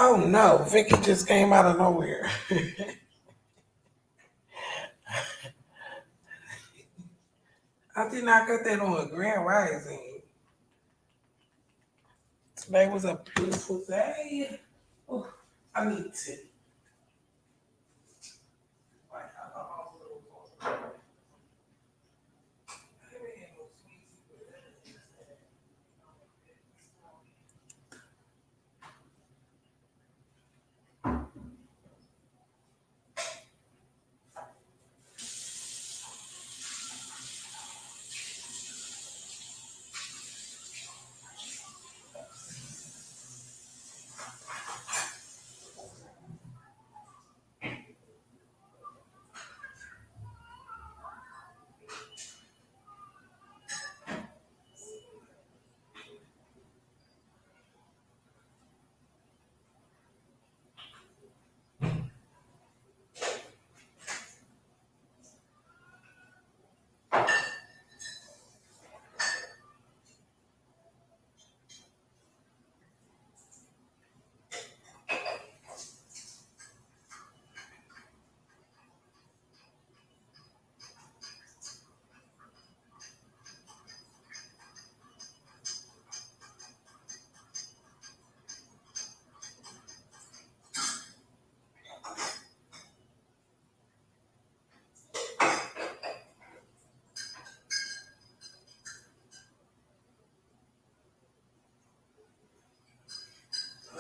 Oh no, Vicky just came out of nowhere. I did not get that on a grand rising. Today was a beautiful day. Oh, I need to.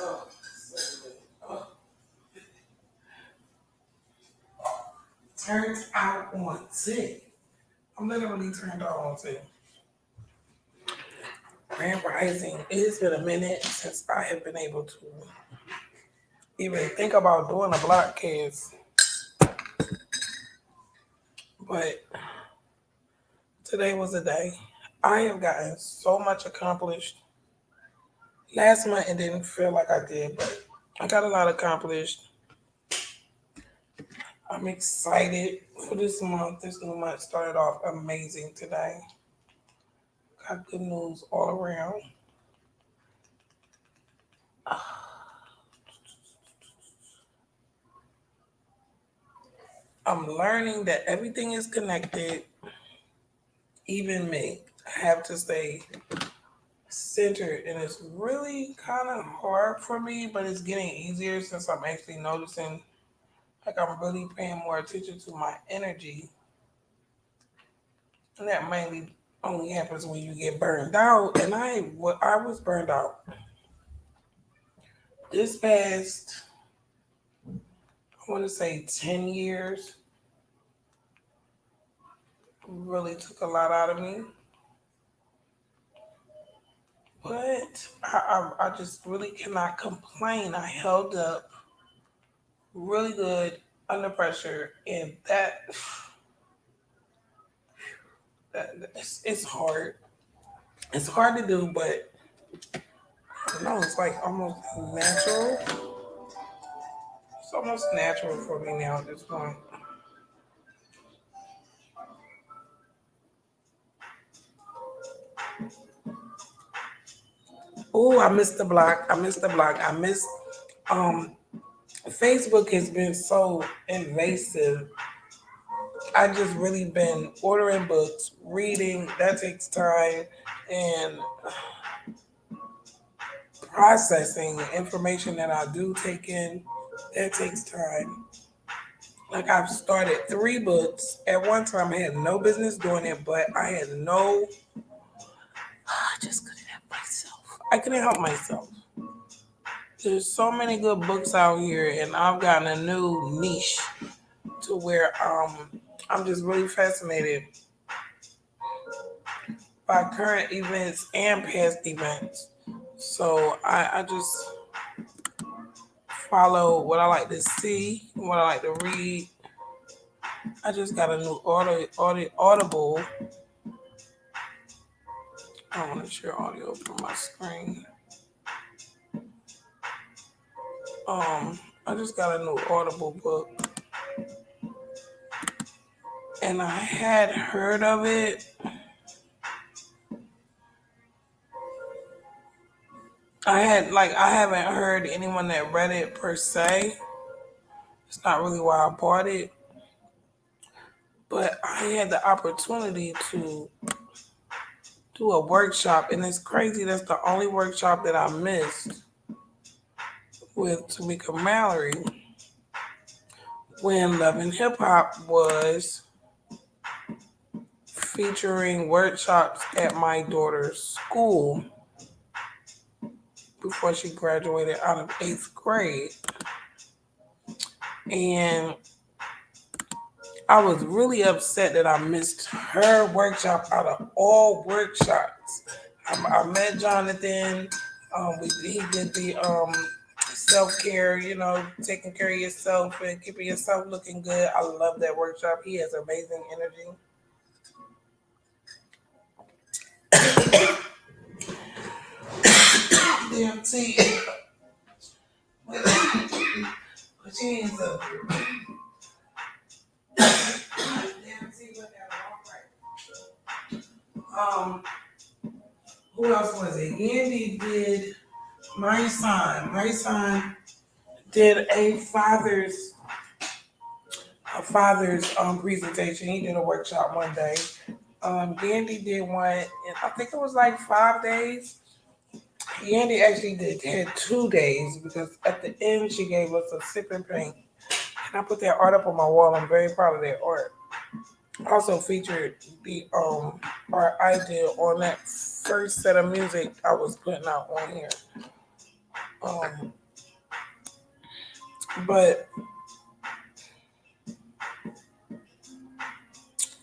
Oh, oh, turned out on 10. I'm literally turned out on 10. Grand Rising. It's been a minute since I have been able to even think about doing a Blockcast, but today was the day. I have gotten so much accomplished. Last month it didn't feel like I did, but I got a lot accomplished. I'm excited for this month. This new month started off amazing today. Got good news all around. I'm learning that everything is connected, even me. I have to stay centered, and it's really kind of hard for me, but it's getting easier since I'm actually noticing like I'm really paying more attention to my energy. And that mainly only happens when you get burned out. And I was burned out this past, I want to say 10 years, really took a lot out of me. But I just really cannot complain. I held up really good under pressure, and it's hard. It's hard to do, but no, it's like almost natural. It's almost natural for me now at this point. Oh, I missed the block. I missed the block. I missed. Um, Facebook has been so invasive. I just really been ordering books, reading. That takes time, and processing the information that I do take in. That takes time. Like I've started 3 books at one time. I had no business doing it, but I had no. I just couldn't help myself. I couldn't help myself. There's so many good books out here, and I've gotten a new niche to where I'm just really fascinated by current events and past events. So I just follow what I like to see, what I like to read. I just got a new audible. I don't want to share audio from my screen. I just got a new audible book, and I had heard of it. I haven't heard anyone that read it per se. It's not really why I bought it, but I had the opportunity to do a workshop, and it's crazy. That's the only workshop that I missed with Tamika Mallory when Love and Hip Hop was featuring workshops at my daughter's school before she graduated out of eighth grade. And I was really upset that I missed her workshop out of all workshops. I met Jonathan. He did the self care, taking care of yourself and keeping yourself looking good. I love that workshop. He has amazing energy. DMT. Put your hands up. DMT went down all right. Who else was it? Andy did my son. My son did a father's presentation. He did a workshop one day. Yandy did one, and I think it was like 5 days. Yandy actually had 2 days because at the end she gave us a sip and paint. And I put that art up on my wall. I'm very proud of that art. Also featured the art I did on that first set of music I was putting out on here. Um, but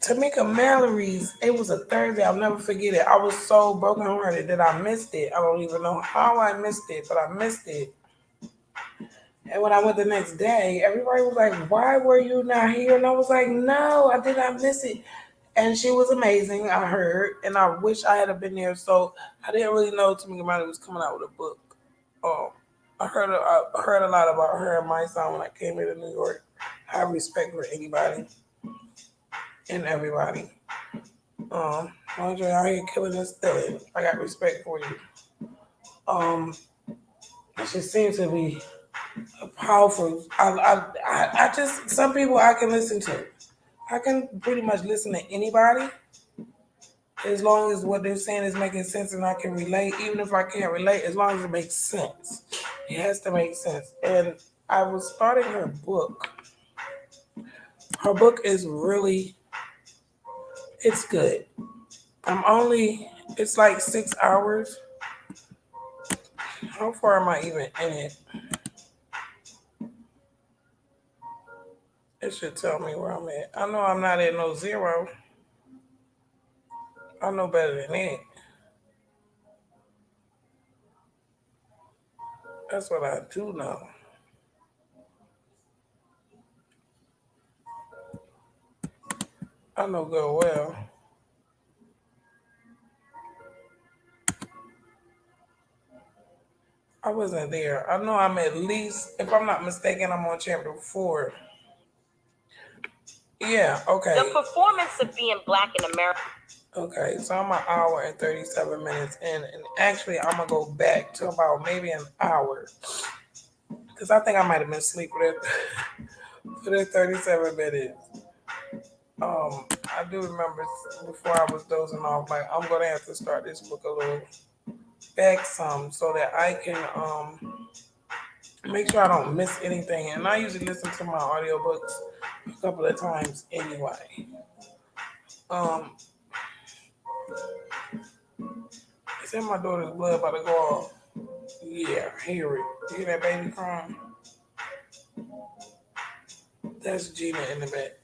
Tamika Mallory's, it was a Thursday. I'll never forget it. I was so brokenhearted that I missed it. I don't even know how I missed it, but I missed it. And when I went the next day, everybody was like, "Why were you not here?" And I was like, "No, I did not miss it." And she was amazing, I heard, and I wish I had been there. So I didn't really know Tamika Mallory was coming out with a book. Um, I heard a lot about her and my son when I came here to New York. I have respect for anybody and everybody. Andre out here killing and stealing. I got respect for you. Um, she seems to be a powerful. I just some people I can listen to. I can pretty much listen to anybody as long as what they're saying is making sense and I can relate. Even if I can't relate, as long as it makes sense, it has to make sense. And I was starting her book. Her book is really, it's good. It's like 6 hours. How far am I even in it? It should tell me where I'm at. I know I'm not at no zero. I know better than that. That's what I do know. I know good well. I wasn't there. I know I'm at least, if I'm not mistaken, I'm on chapter 4. Yeah, okay. The performance of being black in America. Okay, so I'm an hour and 37 minutes in, and actually I'm gonna go back to about maybe an hour because I think I might have been asleep for that 37 minutes. I do remember before I was dozing off, like I'm gonna have to start this book a little back some so that I can make sure I don't miss anything. And I usually listen to my audiobooks a couple of times anyway. Um, is that my daughter's blood about to go off? Yeah, hear it. You hear that baby crying? That's Gina in the back.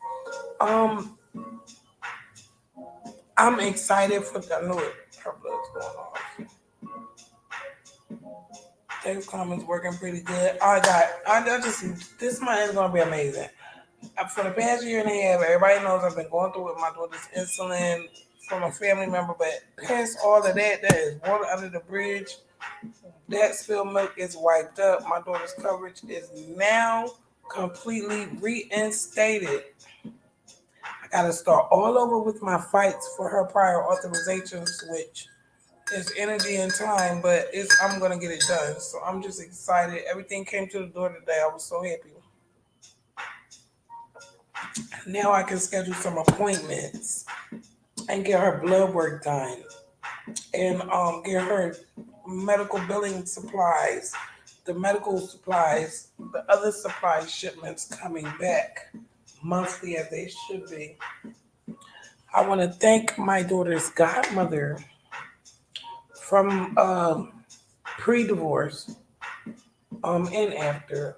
I'm excited for. I know it. Her blood's going off. Text comments working pretty good. This month is gonna be amazing. For the past year and a half, everybody knows I've been going through with my daughter's insulin from a family member, but past all of that, there is water under the bridge. That spilled milk is wiped up. My daughter's coverage is now completely reinstated. I gotta start all over with my fights for her prior authorizations, which There's energy and time, but I'm gonna get it done. So I'm just excited. Everything came to the door today. I was so happy. Now I can schedule some appointments and get her blood work done and get her medical billing supplies, the medical supplies, the other supply shipments coming back monthly as they should be. I want to thank my daughter's godmother from pre-divorce and after.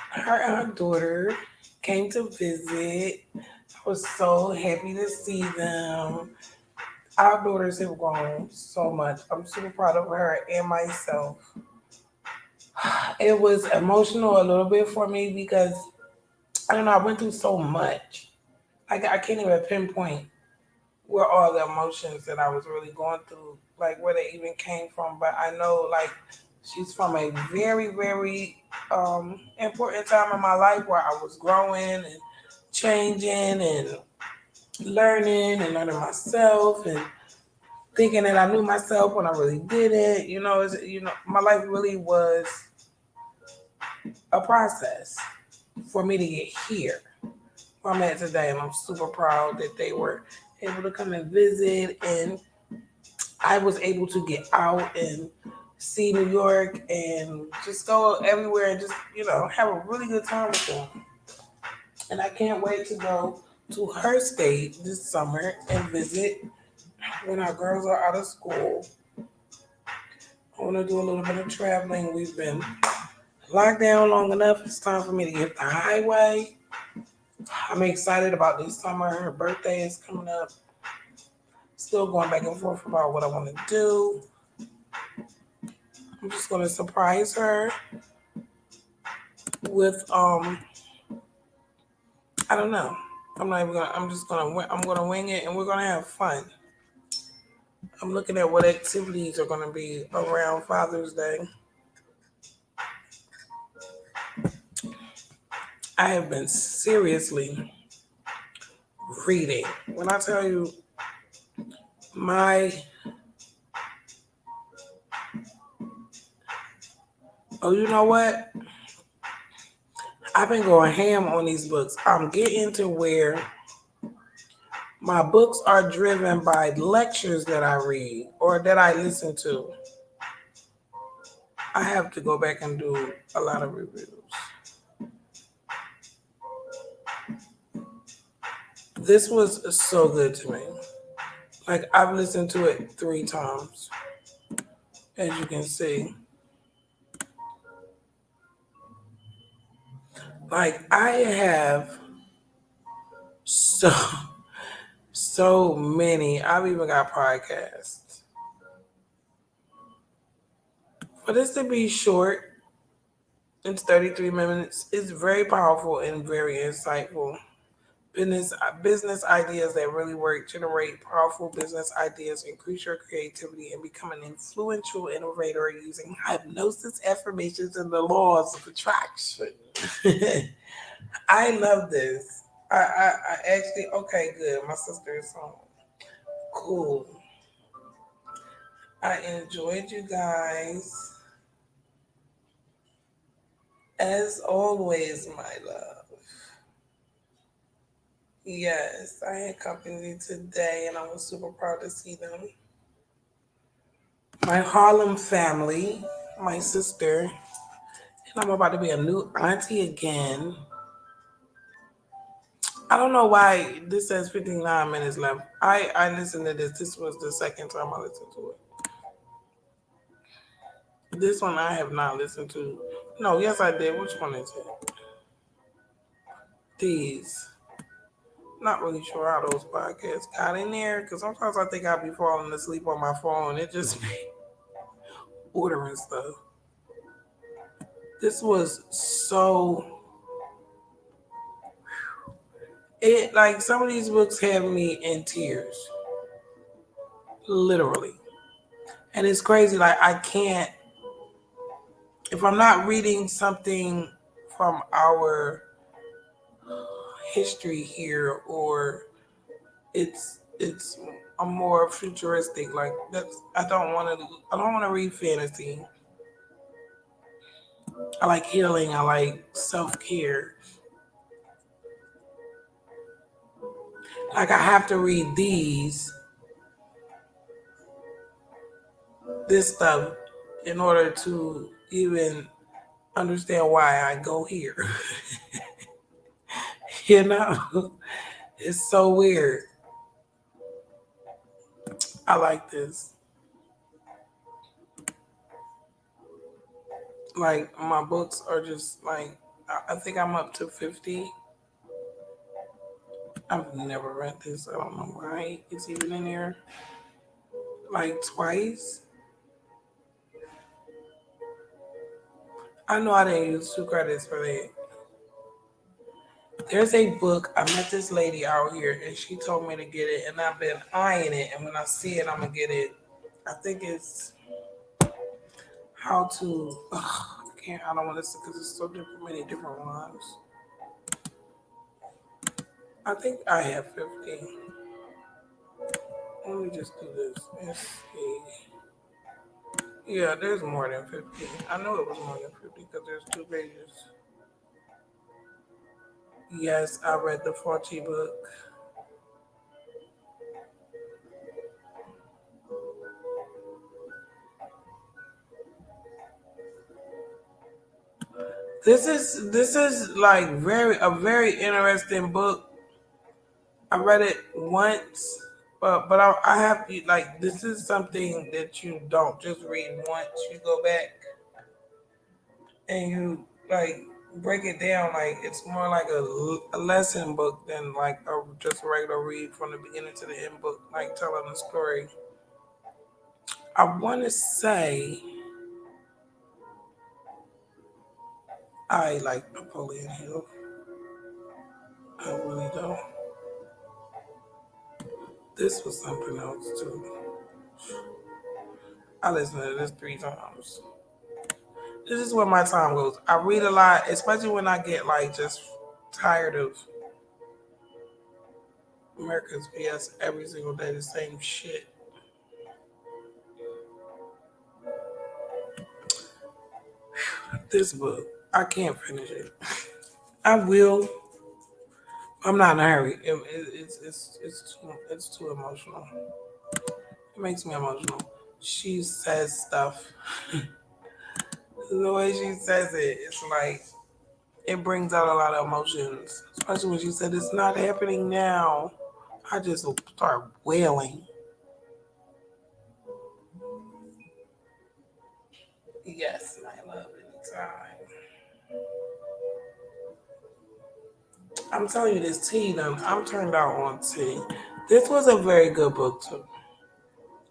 Her and her daughter came to visit. I was so happy to see them. Our daughters have grown so much. I'm super proud of her and myself. It was emotional a little bit for me because I don't know, I went through so much. I can't even pinpoint where all the emotions that I was really going through, like where they even came from. But I know like she's from a very, very important time in my life where I was growing and changing and learning myself and thinking that I knew myself when I really didn't. My life really was a process for me to get here where I'm at today, and I'm super proud that they were able to come and visit, and I was able to get out and see New York and just go everywhere and just have a really good time with them. And I can't wait to go to her state this summer and visit when our girls are out of school. I want to do a little bit of traveling. We've been locked down long enough. It's time for me to get the highway. I'm excited about this summer. Her birthday is coming up. Still going back and forth about what I want to do. I'm just going to surprise her with I don't know. I'm not even gonna. I'm just gonna. I'm gonna wing it, and we're gonna have fun. I'm looking at what activities are gonna be around Father's Day. I have been seriously reading. When I tell you my you know what? I've been going ham on these books. I'm getting to where my books are driven by lectures that I read or that I listen to. I have to go back and do a lot of reviews. This was so good to me. Like I've listened to it 3 times, as you can see. Like I have so so many. I've even got podcasts. For this to be short, it's 33 minutes. It's very powerful and very insightful. Business ideas that really work, generate powerful business ideas, increase your creativity, and become an influential innovator using hypnosis, affirmations, and the laws of attraction. I love this. I actually okay, good. My sister is home. Cool. I enjoyed you guys as always, my love. Yes, I had company today, and I was super proud to see them. My Harlem family, my sister, and I'm about to be a new auntie again. I don't know why this says 59 minutes left. I listened to this. This was the second time I listened to it. This one I have not listened to. No, yes I did. Which one is it? These. Not really sure how those podcasts got in there because sometimes I think I'll be falling asleep on my phone. It just be ordering stuff. This was so it like some of these books have me in tears. Literally. And it's crazy, like I can't if I'm not reading something from our history here or it's I'm more futuristic. Like that's I don't want to. I don't want to read fantasy. I like healing. I like self care. Like I have to read this stuff in order to even understand why I go here. you know, it's so weird. I like this. Like my books are just like I think I'm up to 50. I've never read this. I don't know why it's even in here. Like twice. I know I didn't use 2 credits for that. There's a book. I met this lady out here and she told me to get it and I've been eyeing it and when I see it I'm gonna get it. I think it's how to I don't want to because it's so different many different ones. I think I have 50. Let me just do this. Let's see. Yeah, there's more than 50. I know it was more than 50 because there's 2 pages. Yes, I read the Fauci book. This is like very interesting book. I read it once, but I have to like this is something that you don't just read once. You go back and you like break it down. Like it's more like a lesson book than like a just regular read from the beginning to the end book, like telling a story. I want to say I like Napoleon Hill. I really don't. This was something else too. I listened to this 3 times. This is where my time goes. I read a lot, especially when I get like just tired of America's BS every single day, the same shit. This book, I can't finish it. I will. I'm not in a hurry. It's too emotional. It makes me emotional. She says stuff. The way she says it, it's like it brings out a lot of emotions. Especially when she said it's not happening now. I just start wailing. Yes, my love, anytime. I'm telling you this tea, I'm turned out on tea. This was a very good book too.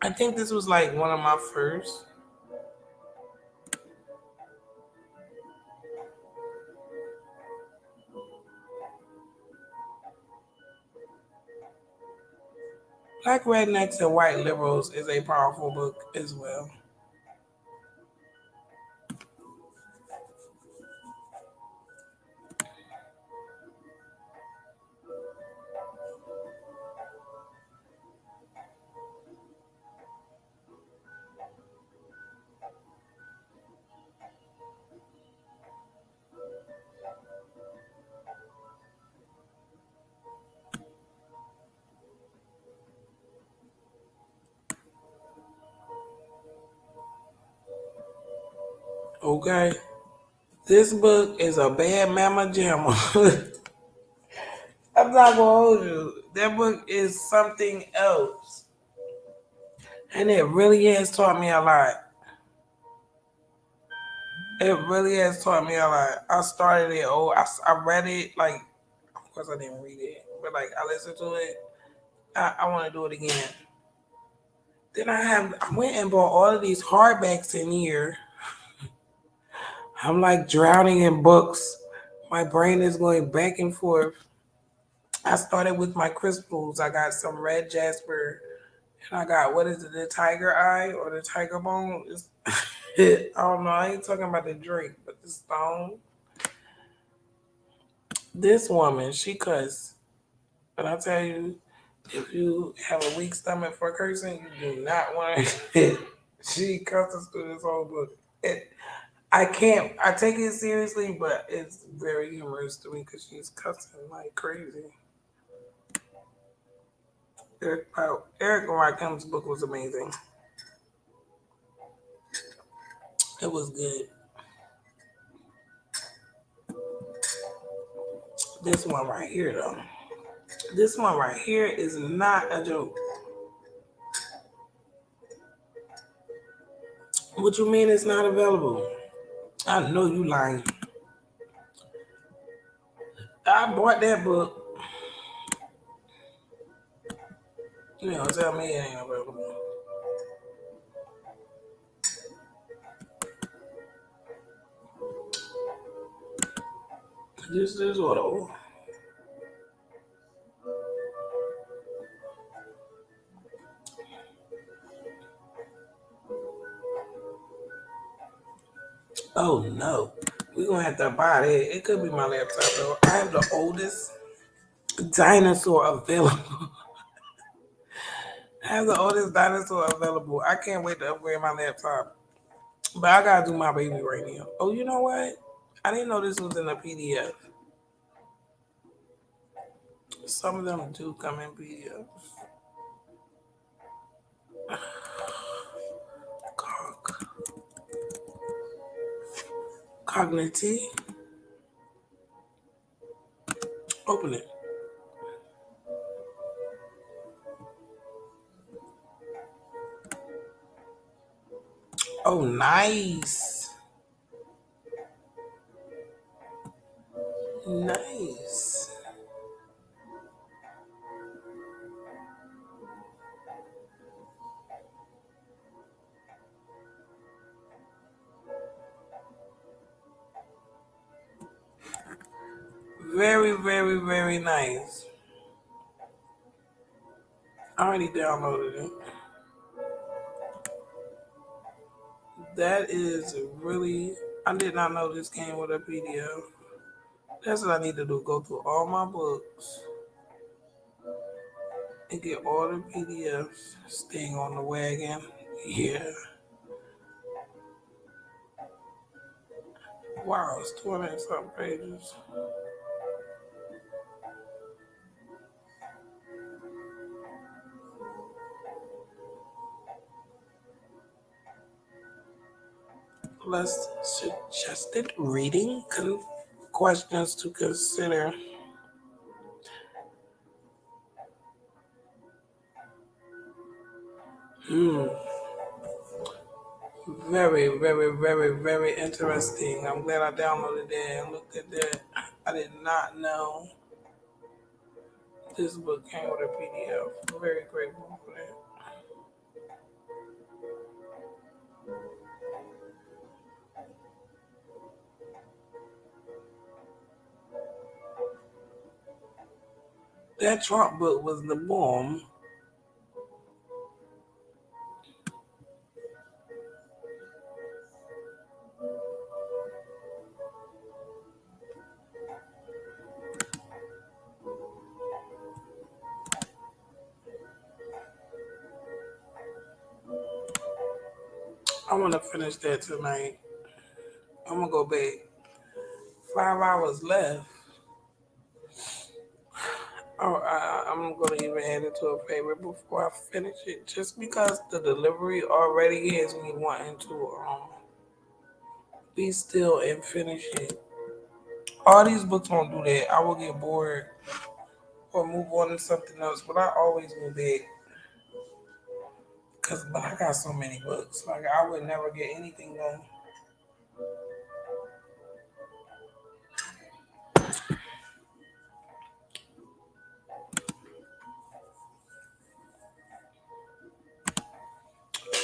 I think this was like one of my first. Black Rednecks and White Liberals is a powerful book as well. Okay. This book is a bad mama jamma. I'm not gonna hold you. That book is something else. And it really has taught me a lot. It really has taught me a lot. I started it. I read it. Like, of course, I didn't read it, but like, I listened to it. I want to do it again. Then I went and bought all of these hardbacks in here. I'm like drowning in books. My brain is going back and forth. I started with my crystals. I got some red jasper, and I got what is it, the tiger eye or the tiger bone? I don't know. I ain't talking about the drink, but the stone. This woman, she cussed. And I tell you, If you have a weak stomach for cursing, you do not want to. She cusses through this whole book. I can't. I take it seriously, but it's very humorous to me because she's cussing like crazy. Eric Rakim's book was amazing. It was good. This one right here, though. This one right here is not a joke. What you mean it's not available? I know you lying. I bought that book. You know, tell me it ain't available. This is what. Oh no. We're gonna have to buy that. It could be my laptop though. I have the oldest dinosaur available. I have the oldest dinosaur available. I can't wait to upgrade my laptop. But I gotta do my baby right now. Oh, you know what? I didn't know this was in a PDF. Some of them do come in PDF. Cog. Cognitive. Open it. Oh, nice. Nice. Very, very, very nice. I already downloaded it. That is really. I did not know this came with a PDF. That's what I need to do. Go through all my books and get all the PDFs. Staying on the wagon. Yeah. Wow, it's 20 something pages. Plus suggested reading questions to consider. Hmm. Very, very, very, very interesting. I'm glad I downloaded that and looked at that. I did not know this book came with a PDF. I'm very grateful for that. That Trump book was the bomb. I want to finish that tonight. I'm gonna go back. 5 hours left. Oh, I'm gonna even add it to a favorite before I finish it, just because the delivery already has me wanting to be still and finish it. All these books won't do that. I will get bored or move on to something else, but I always go back but I got so many books. Like I would never get anything done.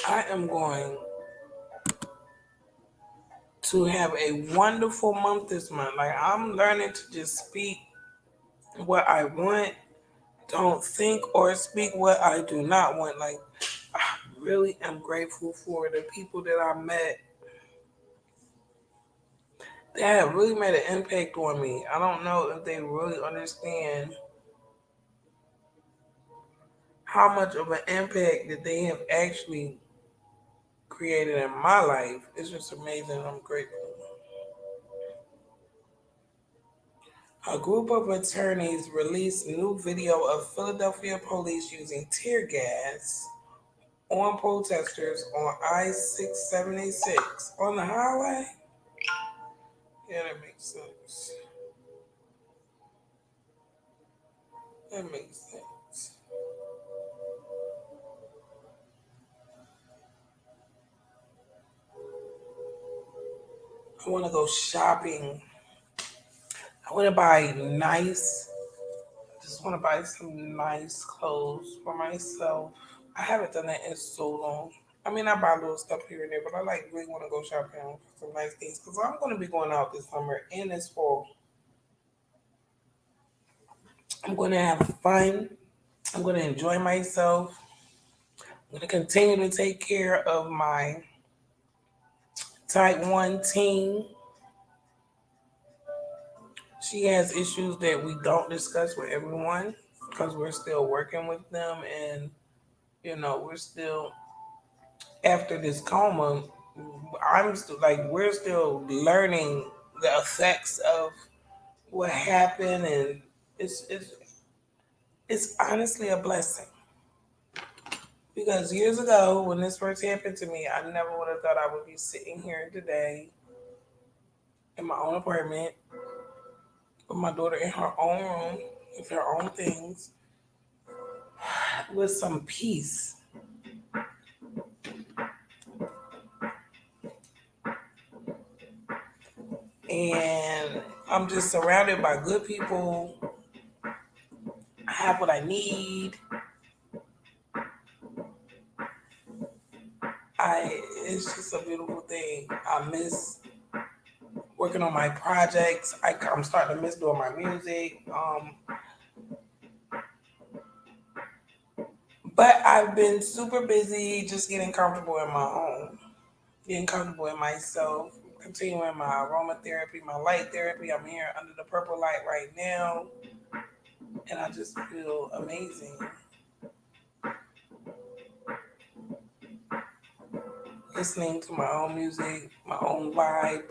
I am going to have a wonderful month this month. Like I'm learning to just speak what I want, don't think or speak what I do not want. Like I really am grateful for the people that I met that have really made an impact on me. I don't know if they really understand how much of an impact that they have actually created in my life. It's just amazing. I'm grateful. A group of attorneys released new video of Philadelphia police using tear gas on protesters on I-676 on the highway. Yeah, that makes sense. That makes sense. I want to go shopping. I want to buy nice. Just want to buy some nice clothes for myself. I haven't done that in so long. I mean, I buy little stuff here and there, but I like really want to go shopping for some nice things because I'm going to be going out this summer and this fall. I'm going to have fun. I'm going to enjoy myself. I'm going to continue to take care of my type 1 team. She has issues that we don't discuss with everyone because we're still working with them and, we're still, after this coma, I'm still like, we're still learning the effects of what happened and it's, it's, it's honestly a blessing. Because years ago, when this first happened to me, I never would have thought I would be sitting here today in my own apartment with my daughter in her own room with her own things with some peace. And I'm just surrounded by good people. I have what I need. It's just a beautiful thing. I miss working on my projects. I'm starting to miss doing my music. But I've been super busy just getting comfortable in my home, getting comfortable in myself, continuing my aromatherapy, my light therapy. I'm here under the purple light right now, and I just feel amazing. Listening to my own music, my own vibe.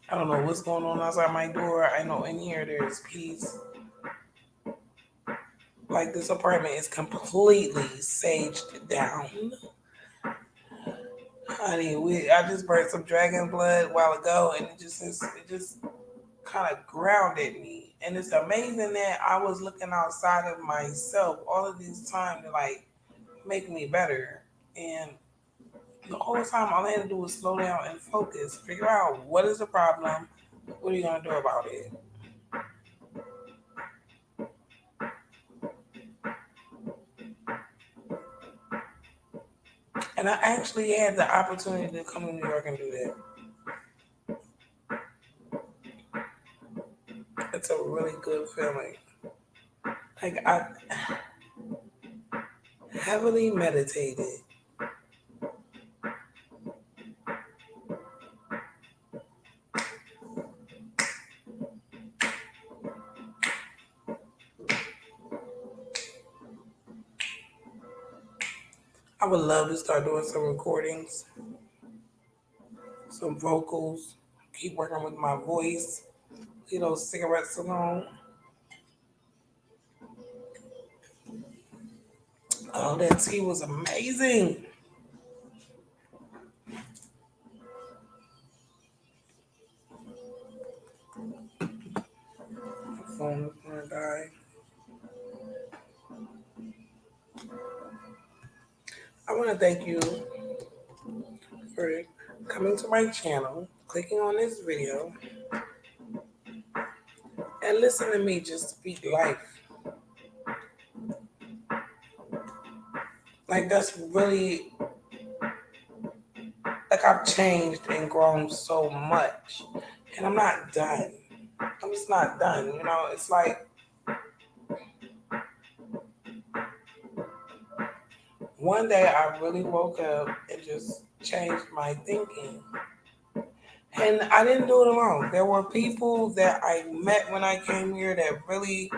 I don't know what's going on outside my door. I know in here there's peace. Like this apartment is completely saged down. Honey, I just burned some dragon blood a while ago, and it just kind of grounded me. And it's amazing that I was looking outside of myself all of this time to like make me better. And the whole time, all I had to do was slow down and focus, figure out what is the problem, what are you gonna do about it. And I actually had the opportunity to come to New York and do that. It's a really good feeling. Like I heavily meditated. I would love to start doing some recordings, some vocals, keep working with my voice, cigarettes alone. Oh, that tea was amazing. My phone is gonna die. I want to thank you for coming to my channel, clicking on this video, and listen to me just speak life. Like that's really like I've changed and grown so much, and I'm not done. I'm just not done. It's like one day I really woke up and just changed my thinking. And I didn't do it alone. There were people that I met when I came here that really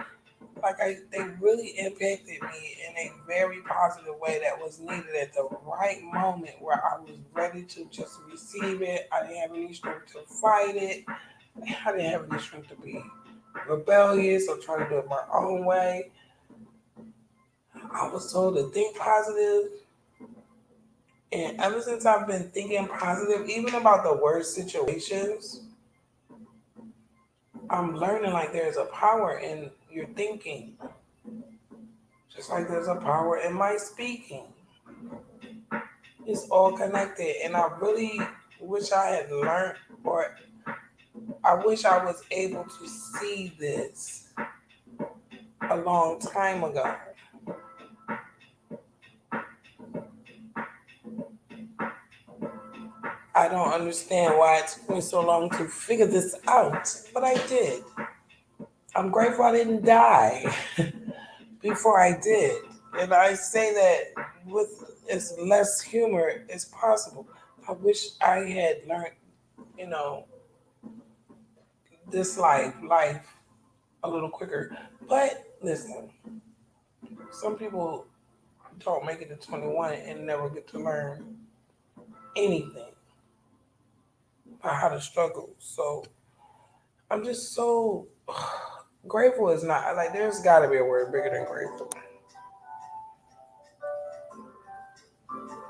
They really impacted me in a very positive way that was needed at the right moment where I was ready to just receive it. I didn't have any strength to fight it. I didn't have any strength to be rebellious or try to do it my own way. I was told to think positive, and ever since I've been thinking positive, even about the worst situations, I'm learning like there's a power in your thinking, just like there's a power in my speaking. It's all connected, and I really wish I had learned, or I wish I was able to see this a long time ago. I don't understand why it took me so long to figure this out, but I did. I'm grateful I didn't die before I did. And I say that with as less humor as possible. I wish I had learned, you know, this life a little quicker. But listen, some people don't make it to 21 and never get to learn anything about how to struggle. So I'm just so grateful is not like there's got to be a word bigger than grateful.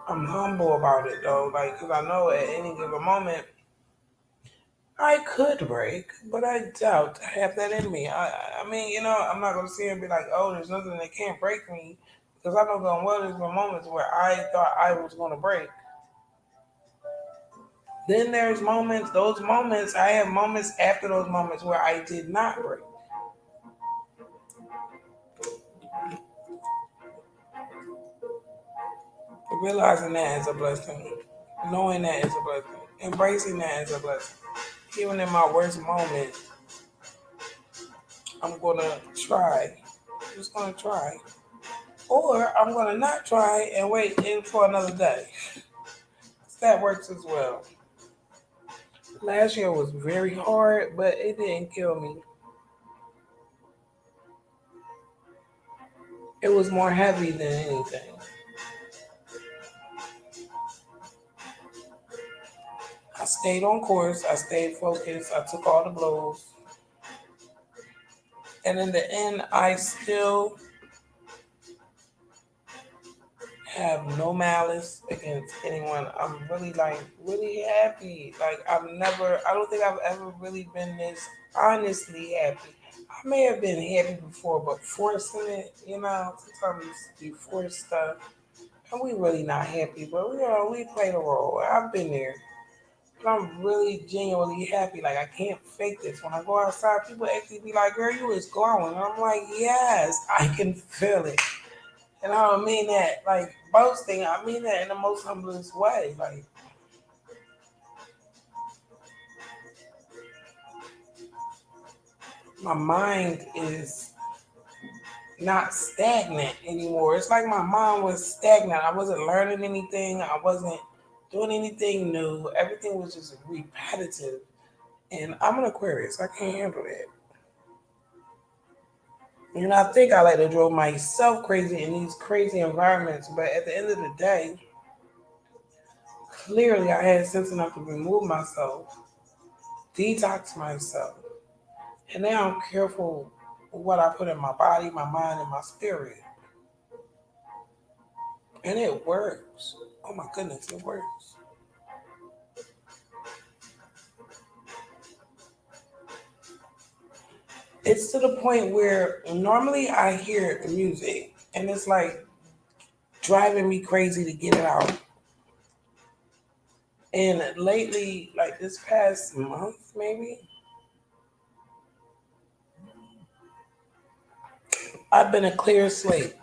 I'm humble about it though, like because I know at any given moment I could break, but I doubt I have that in me. I mean, I'm not gonna sit here and be like, oh, there's nothing that can't break me, because I know going well. There's been moments where I thought I was gonna break. Then there's moments, those moments. I have moments after those moments where I did not break. Realizing that is a blessing. Knowing that is a blessing. Embracing that is a blessing. Even in my worst moment, I'm gonna try. I'm just gonna try. Or I'm gonna not try and wait in for another day. That works as well. Last year was very hard, but it didn't kill me. It was more heavy than anything. I stayed on course. I stayed focused. I took all the blows. And in the end, I still have no malice against anyone. I'm really really happy. I don't think I've ever really been this honestly happy. I may have been happy before, but forcing it, sometimes you force stuff. And we really not happy, but we play the role. I've been there. But I'm really genuinely happy. Like I can't fake this. When I go outside, people actually be like, girl, you is glowing. And I'm like, yes, I can feel it. And I don't mean that like boasting. I mean that in the most humblest way. Like my mind is not stagnant anymore. It's like my mind was stagnant. I wasn't learning anything. I wasn't doing anything new. Everything was just repetitive. And I'm an Aquarius. I can't handle that. And I think I like to drove myself crazy in these crazy environments. But at the end of the day, clearly I had sense enough to remove myself, detox myself. And now I'm careful with what I put in my body, my mind, and my spirit. And it works. Oh my goodness, it works. It's to the point where normally I hear music and it's like driving me crazy to get it out. And lately, like this past month, maybe, I've been a clear slate.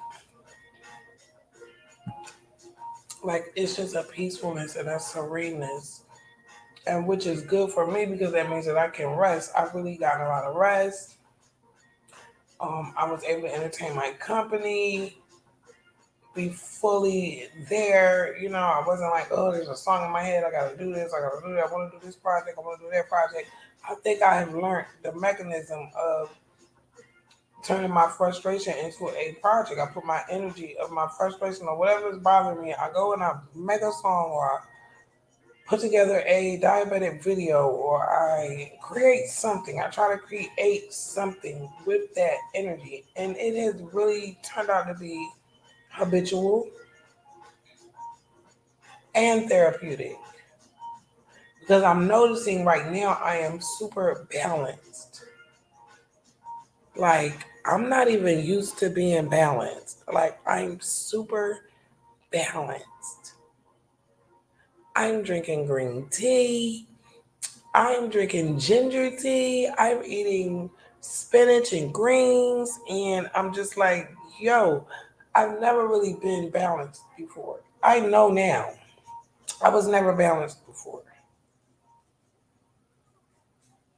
Like it's just a peacefulness and a sereneness, and which is good for me because that means that I can rest. I've really gotten a lot of rest. I was able to entertain my company, be fully there. I wasn't like, oh, there's a song in my head. I got to do this. I got to do that. I want to do this project. I want to do that project. I think I have learned the mechanism of turning my frustration into a project. I put my energy of my frustration or whatever is bothering me. I go and I make a song, or I put together a diabetic video, or I create something. I try to create something with that energy. And it has really turned out to be habitual and therapeutic. Because I'm noticing right now I am super balanced. Like, I'm not even used to being balanced. Like, I'm super balanced. I'm drinking green tea. I'm drinking ginger tea. I'm eating spinach and greens. And I'm just like, yo, I've never really been balanced before. I know now. I was never balanced before.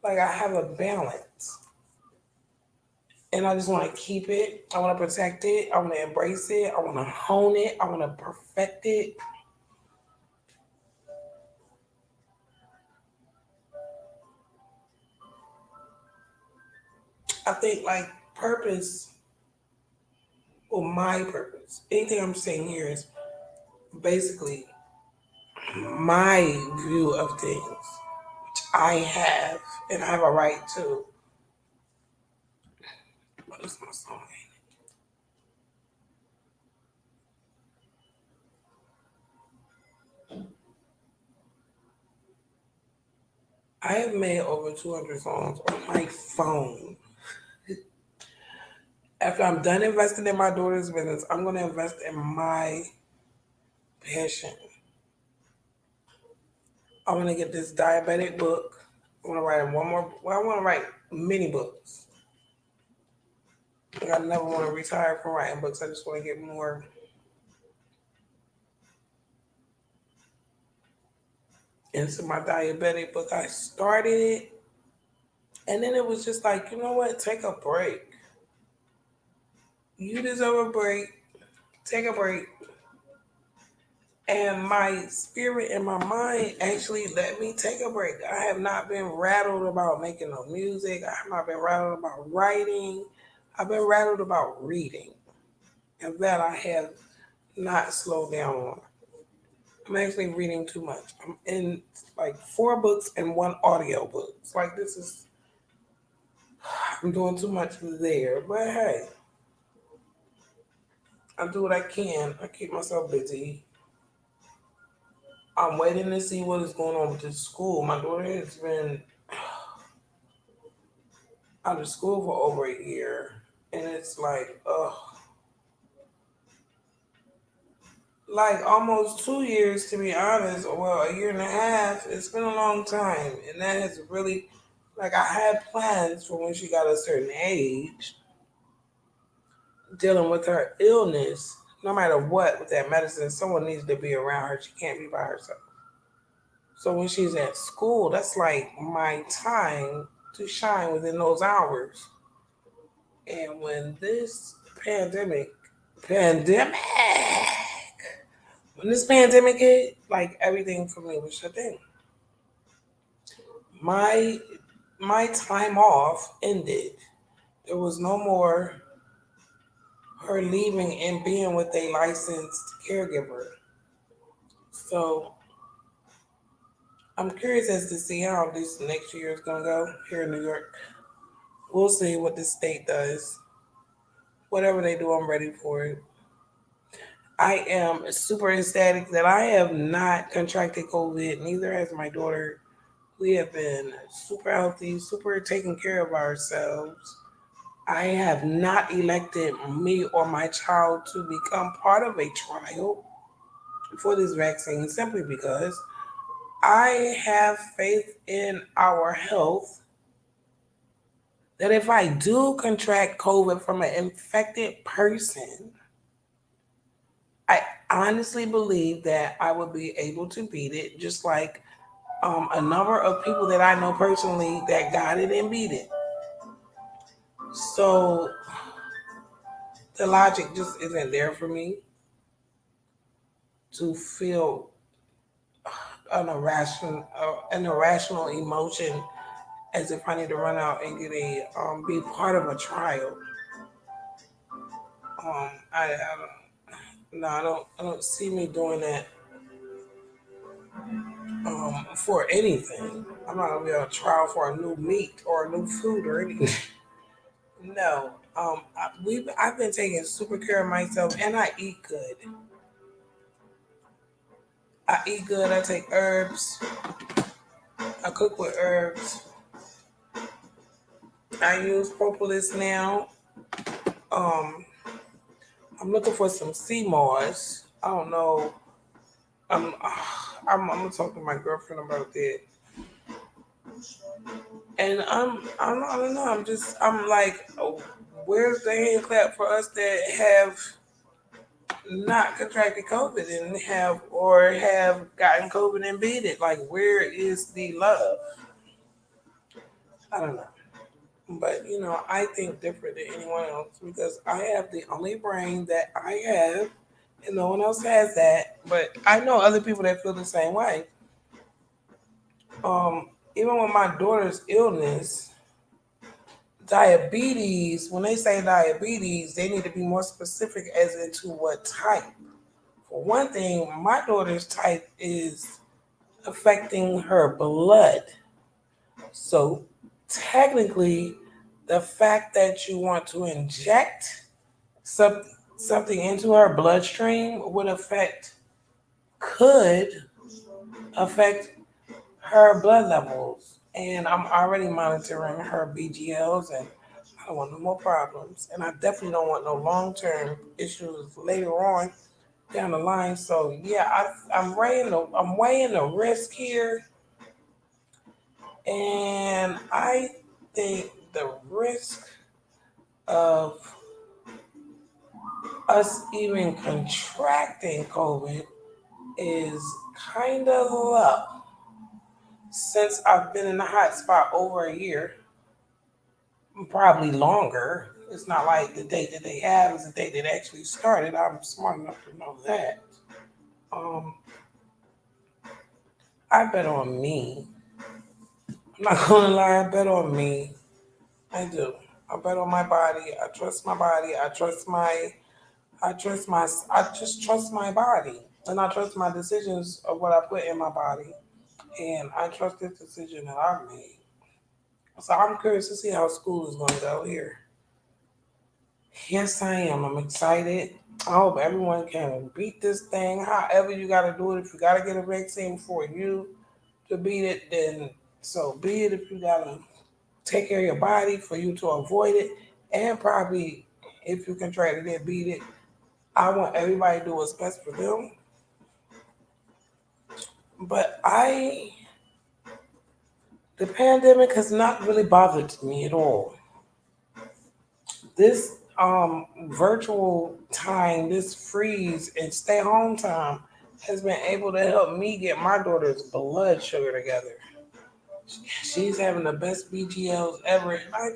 Like, I have a balance. And I just want to keep it. I want to protect it. I want to embrace it. I want to hone it. I want to perfect it. I think like purpose, or my purpose, anything I'm saying here is basically my view of things, which I have, and I have a right to. What is my song? I have made over 200 songs on my phone. After I'm done investing in my daughter's business, I'm going to invest in my passion. I want to get this diabetic book. I want to write one more. Well, I want to write many books. Like, I never want to retire from writing books. I just want to get more into my diabetic book. I started it, and then it was just like, you know what? Take a break. You deserve a break. Take a break. And my spirit and my mind actually let me take a break. I have not been rattled about making no music. I have not been rattled about writing. I've been rattled about reading. And that I have not slowed down on. I'm actually reading too much. I'm in like 4 books and 1 audio book. It's like this is, I'm doing too much there. But hey, I do what I can. I keep myself busy. I'm waiting to see what is going on with this school. My daughter has been out of school for over a year. And it's like almost 2 years to be honest. Well, a year and a half. It's been a long time. And that has really, like, I had plans for when she got a certain age, dealing with her illness. No matter what, with that medicine, someone needs to be around her. She can't be by herself. So when she's at school, that's like my time to shine within those hours. And when this pandemic, when this pandemic hit, like everything for me was shut down. My my time off ended. There was no more her leaving and being with a licensed caregiver. So I'm curious as to see how this next year is gonna go here in New York. We'll see what the state does. Whatever they do, I'm ready for it. I am super ecstatic that I have not contracted COVID. Neither has my daughter. We have been super healthy, super taking care of ourselves. I have not elected me or my child to become part of a trial for this vaccine simply because I have faith in our health that if I do contract COVID from an infected person, I honestly believe that I would be able to beat it, just like a number of people that I know personally that got it and beat it. So the logic just isn't there for me to feel an irrational emotion as if I need to run out and get a be part of a trial. I don't, no, I don't see me doing that for anything. I'm not gonna be on trial for a new meat or a new food or anything. No, I've been taking super care of myself, and I eat good. I eat good. I take herbs. I cook with herbs. I use propolis now. Um, I'm looking for some sea moss. I don't know. I'm, I'm gonna talk to my girlfriend about that. And I don't know. I'm like, oh, where's the hand clap for us that have not contracted COVID and have gotten COVID and beat it? Like, where is the love? I don't know. But I think different than anyone else because I have the only brain that I have, and no one else has that. But I know other people that feel the same way. Even with my daughter's illness, diabetes. When they say diabetes, they need to be more specific as into what type. For one thing, my daughter's type is affecting her blood. So technically, the fact that you want to inject some, something into her bloodstream could affect her blood levels. And I'm already monitoring her BGLs, and I don't want no more problems. And I definitely don't want no long term issues later on down the line. So yeah, I'm weighing the risk here, and I think the risk of us even contracting COVID is kind of low since I've been in the hot spot over a year, probably longer. It's not like the date that they have is the date that actually started. I'm smart enough to know that. Um, I bet on me. I'm not gonna lie, I bet on me. I do. I bet on my body. I trust my body. I just trust my body. And I trust my decisions of what I put in my body. And I trust this decision that I've made. So I'm curious to see how school is going to go here. Yes, I am. I'm excited. I hope everyone can beat this thing. However, you got to do it. If you got to get a vaccine for you to beat it, then so be it. If you got to take care of your body for you to avoid it, and probably if you contract it and beat it, I want everybody to do what's best for them. But the pandemic has not really bothered me at all. This virtual time, this freeze and stay home time has been able to help me get my daughter's blood sugar together. She's having the best BGLs ever. And I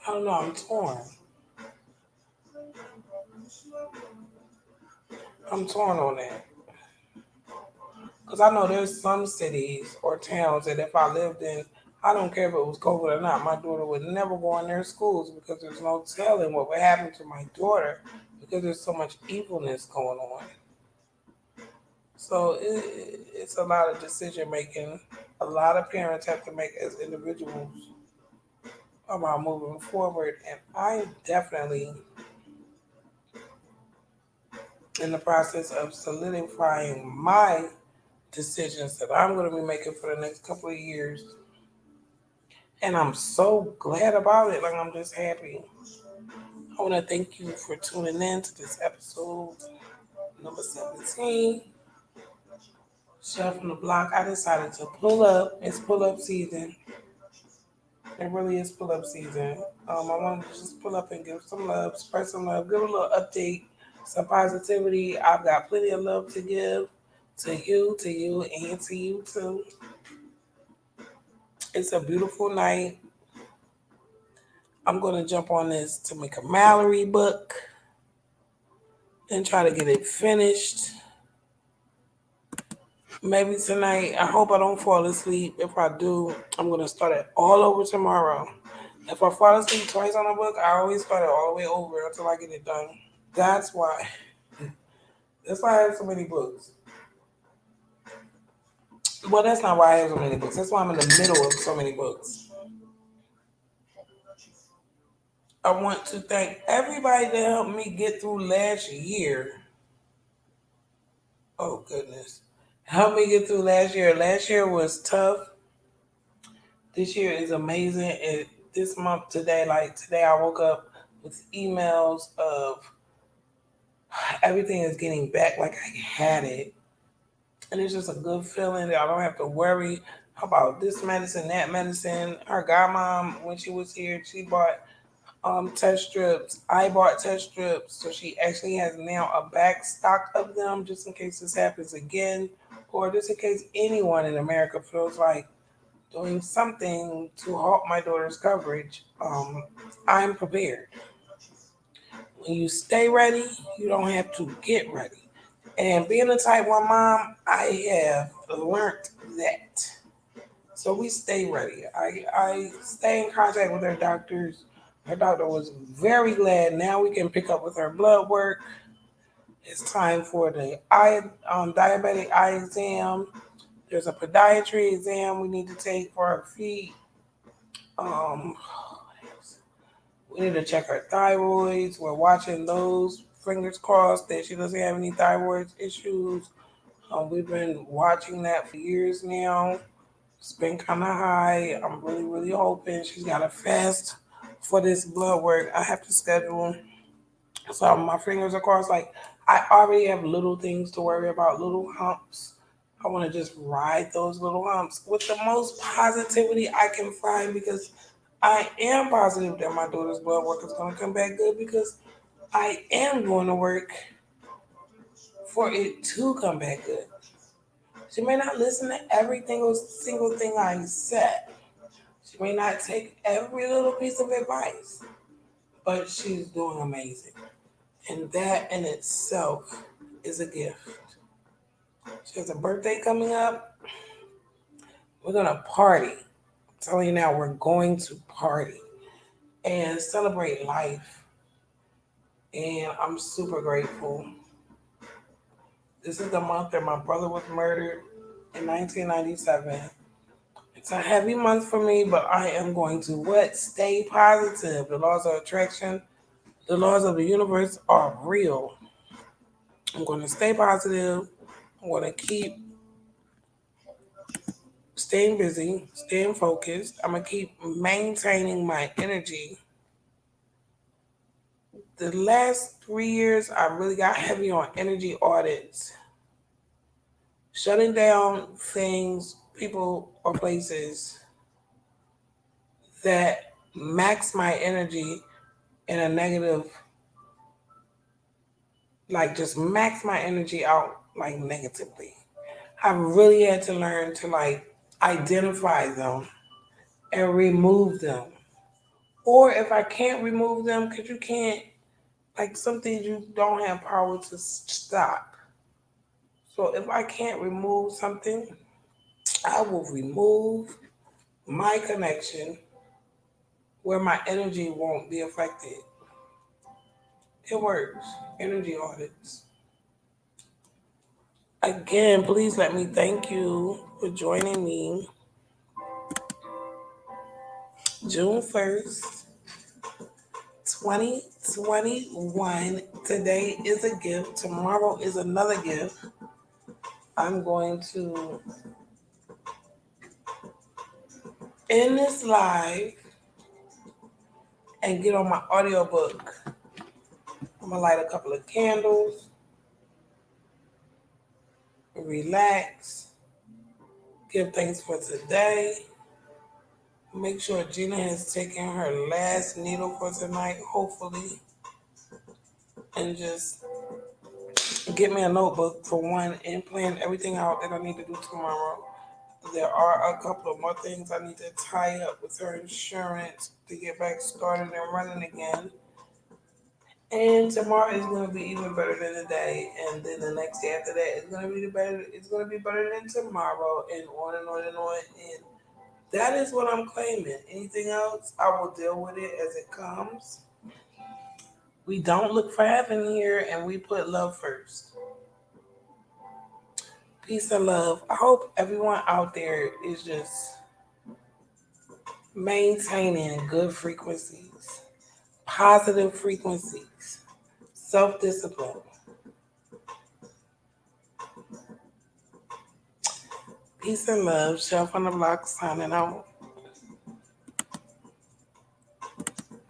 don't know, I'm torn. I'm torn on that. Because I know there's some cities or towns that if I lived in, I don't care if it was COVID or not, my daughter would never go in their schools because there's no telling what would happen to my daughter because there's so much evilness going on. So it's a lot of decision making. A lot of parents have to make as individuals about moving forward. And I definitely in the process of solidifying my decisions that I'm going to be making for the next couple of years. And I'm so glad about it. Like, I'm just happy. I want to thank you for tuning in to this episode, number 17. Chef from the Block. I decided to pull up. It's pull up season. It really is pull up season. I want to just pull up and give some love, spread some love, give a little update, some positivity. I've got plenty of love to give to you, and to you too. It's a beautiful night. I'm going to jump on this to make a Mallory book and try to get it finished. Maybe tonight. I hope I don't fall asleep. If I do, I'm going to start it all over tomorrow. If I fall asleep twice on a book, I always start it all the way over until I get it done. That's why. That's why I have so many books. Well, that's not why I have so many books. That's why I'm in the middle of so many books. I want to thank everybody that helped me get through last year. Oh goodness. Helped me get through last year. Last year was tough. This year is amazing. And this month today, like today I woke up with emails of everything is getting back like I had it. And it's just a good feeling that I don't have to worry about this medicine, that medicine. Her godmom, when she was here, she bought test strips. I bought test strips, so she actually has now a back stock of them just in case this happens again, or just in case anyone in America feels like doing something to halt my daughter's coverage. I'm prepared. When you stay ready, you don't have to get ready. And being a type 1 mom, I have learned that. So we stay ready. I stay in contact with her doctors. Her doctor was very glad. Now we can pick up with her blood work. It's time for the diabetic eye exam. There's a podiatry exam we need to take for her feet. Um, we need to check her thyroids. We're watching those. Fingers crossed that she doesn't have any thyroid issues. We've been watching that for years now. It's been kind of high. I'm really, really hoping she's got a fast for this blood work. I have to schedule. So my fingers are crossed. Like I already have little things to worry about, little humps. I want to just ride those little humps with the most positivity I can find because I am positive that my daughter's blood work is going to come back good because I am going to work for it to come back good. She may not listen to every single thing I said. She may not take every little piece of advice, but she's doing amazing. And that in itself is a gift. She has a birthday coming up. We're going to party. I'm telling you now, we're going to party and celebrate life. And I'm super grateful. This is the month that my brother was murdered in 1997. It's a heavy month for me, but I am going to what? Stay positive. The laws of attraction, the laws of the universe are real. I'm going to stay positive. I'm going to keep staying busy, staying focused. I'm going to keep maintaining my energy. The last 3 years, I really got heavy on energy audits, shutting down things, people, or places that max my energy in a negative, like just max my energy out like negatively. I really had to learn to like identify them and remove them. Or if I can't remove them, because you can't, like some things you don't have power to stop. So if I can't remove something, I will remove my connection where my energy won't be affected. It works. Energy audits. Again, please let me thank you for joining me June 1st, 2021. Today is a gift. Tomorrow is another gift. I'm going to end this live and get on my audiobook. I'm going to light a couple of candles, relax, give thanks for today. Make sure Gina has taken her last needle for tonight, hopefully, and just get me a notebook for one and plan everything out that I need to do tomorrow. There are a couple of more things I need to tie up with her insurance to get back started and running again. And tomorrow is going to be even better than today, and then the next day after that is going to be better. It's going to be better than tomorrow, and on and on and on. And That is what I'm claiming. Anything else, I will deal with it as it comes. We don't look for heaven here and we put love first. Peace and love. I hope everyone out there is just maintaining good frequencies, positive frequencies, self discipline. Peace and love. Shelf on the block signing out.